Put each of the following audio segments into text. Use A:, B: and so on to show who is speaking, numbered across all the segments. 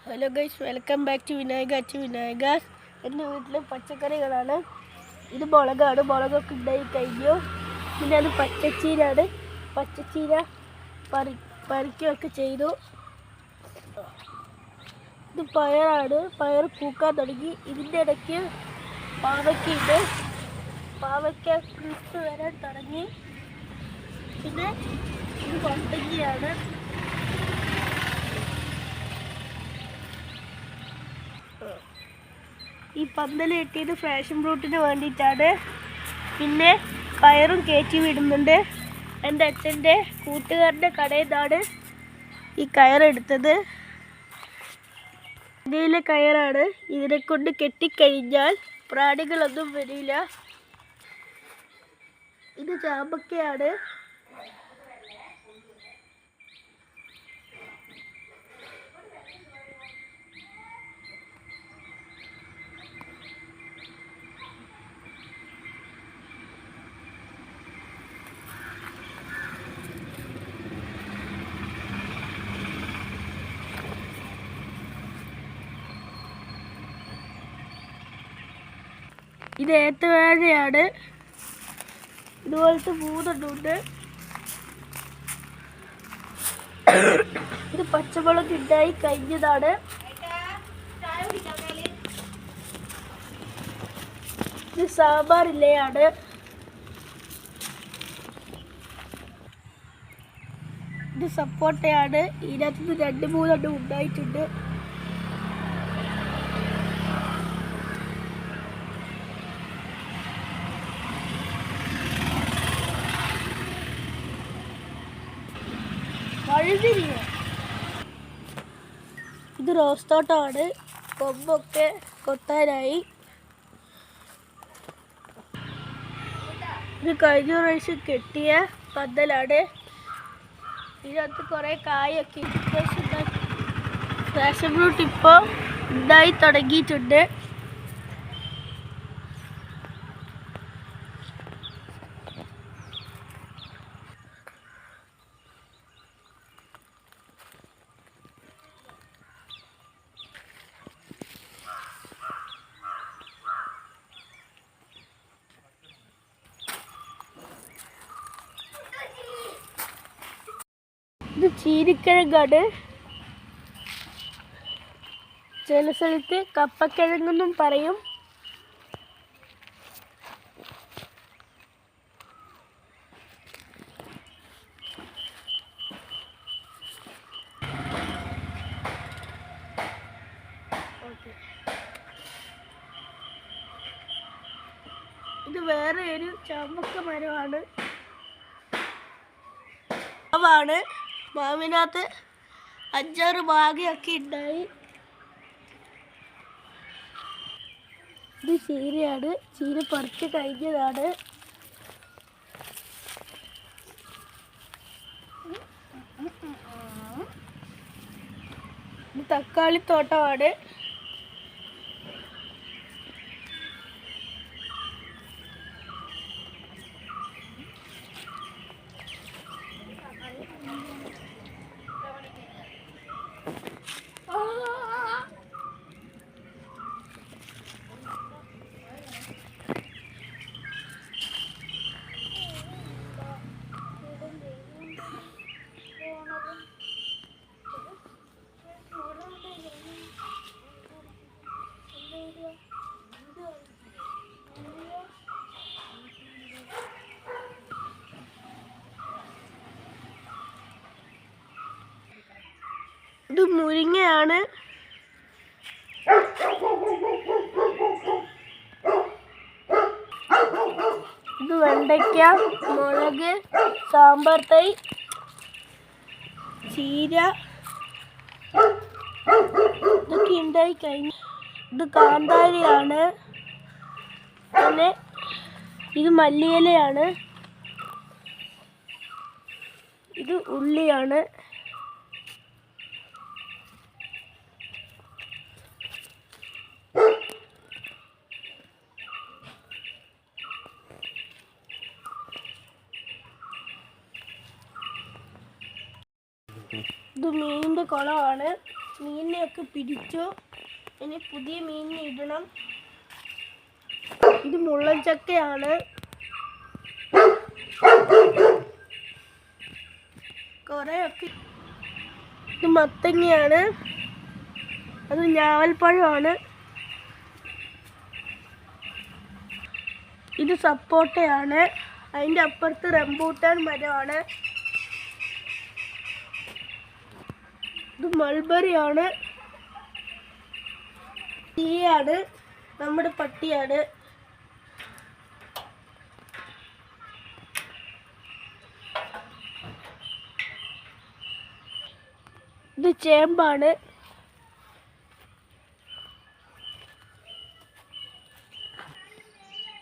A: Hello guys, welcome back to Vinayakas. എൻ്റെ വീട്ടിൽ പച്ചക്കറികളാണ്. ഇത് മുളകാണ്. മുളകൊക്കെ ഉണ്ടായി കഴിഞ്ഞു. പിന്നെ അത് പച്ചച്ചീരാണ്. പച്ചച്ചീര പറിക്കുകയൊക്കെ ചെയ്തു. ഇത് പയറാണ്. പയർ പൂക്കാൻ തുടങ്ങി. ഇതിൻ്റെ ഇടയ്ക്ക് പാവയ്ക്കുണ്ട്. പാവയ്ക്ക കിളിർത്ത് വരാൻ തുടങ്ങി. പിന്നെ ഇത് കൊത്തങ്ങയാണ്. ഈ പന്തൽ കെട്ടിയത് ഫാഷൻ ഫ്രൂട്ടിന് വേണ്ടിയിട്ടാണ്. പിന്നെ പയറും കയറ്റി വിടുന്നുണ്ട്. എൻ്റെ അച്ഛൻ്റെ കൂട്ടുകാരൻ്റെ കടയിൽ നിന്നാണ് ഈ കയറെടുത്തത്. ഇതിലെ കയറാണ്. ഇതിനെ കൊണ്ട് കെട്ടിക്കഴിഞ്ഞാൽ പ്രാണികളൊന്നും വരില്ല. ഇത് ചാമ്പക്കയാണ്. ഇത് ഏത്തവാഴയാണ്. ഇതുപോലത്തെ മൂന്നെണ്ണമുണ്ട്. ഇത് പച്ചമുളക് ഉണ്ടായി കഴിഞ്ഞതാണ്. ഇത് സാമ്പാർ ഇലയാണ്. ഇത് സപ്പോട്ടയാണ്. ഇതിനകത്ത് 2-3 ഉണ്ടായിട്ടുണ്ട്. ഇത് റോസ് തോട്ടമാണ്. കൊമ്പൊക്കെ കൊത്താനായി. ഇത് കഴിഞ്ഞ പ്രാവശ്യം കെട്ടിയ പന്തലാണ്. ഇതിനകത്ത് കുറേ കായൊക്കെ ഫാഷൻ ഫ്രൂട്ട് ഇപ്പോൾ ഉണ്ടായി തുടങ്ങിയിട്ടുണ്ട്. ഇത് ചീനിക്കിഴങ്ങാണ്. ചില സ്ഥലത്ത് കപ്പക്കിഴങ്ങെന്നും പറയും. ഇത് വേറെ ഒരു ചാമ്പക്ക മരമാണ്. മാവാണ്. മാവിനകത്ത് 5-6 മാങ്ങയൊക്കെ ഉണ്ടായി. ഇത് ചീരയാണ്. ചീര പറിച്ച് കഴിഞ്ഞതാണ്. ഇത് തക്കാളിത്തോട്ടമാണ്. ഇത് മുരിങ്ങയാണ്. ഇത് വെണ്ടയ്ക്ക, മുളക്, സാമ്പാർ തൈ, ചീര ഇതൊക്കെ ഉണ്ടായി കഴിഞ്ഞു. ഇത് കാന്താരിയാണ്. പിന്നെ ഇത് മല്ലിയിലയാണ്. ഇത് ഉള്ളിയാണ്. ഇത് മീനിൻ്റെ കുളമാണ്. മീനിനെയൊക്കെ പിടിച്ചു. ഇനി പുതിയ മീനിനെ ഇടണം. ഇത് മുള്ളൻ ചക്കയാണ്. കുറേയൊക്കെ. ഇത് മത്തങ്ങയാണ്. അത് ഞാവൽപ്പഴമാണ്. ഇത് സപ്പോട്ടയാണ്. അതിൻ്റെ അപ്പുറത്ത് റംബൂട്ടാൻ മരമാണ്. ഇത് മൾബറിയാണ്. തീയാണ്. നമ്മുടെ പട്ടിയാണ്. ഇത് ചേമ്പാണ്.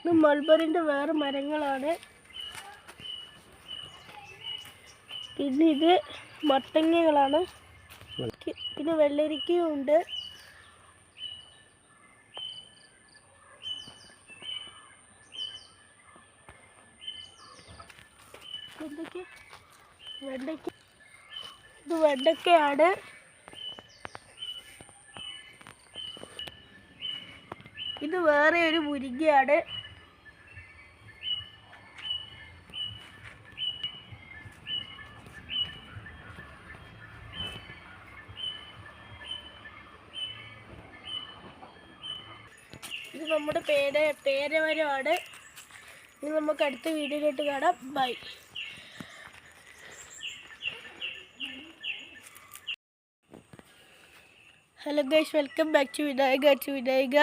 A: ഇത് മൾബറിൻ്റെ വേറെ മരങ്ങളാണ്. പിന്നെ ഇത് മത്തങ്ങകളാണ്. പിന്നെ വെള്ളരിക്കയും ഉണ്ട്. വെണ്ടയ്ക്ക. ഇത് വെണ്ടയ്ക്കയാണ്. ഇത് വേറെ ഒരു മുരിങ്ങയാണ്. ഇത് നമ്മുടെ പേരമരമാണ്. ഇനി നമുക്ക് അടുത്ത വീഡിയോയിലോട്ട് കാണാം. Bye. Hello guys, welcome back to Vinayaka.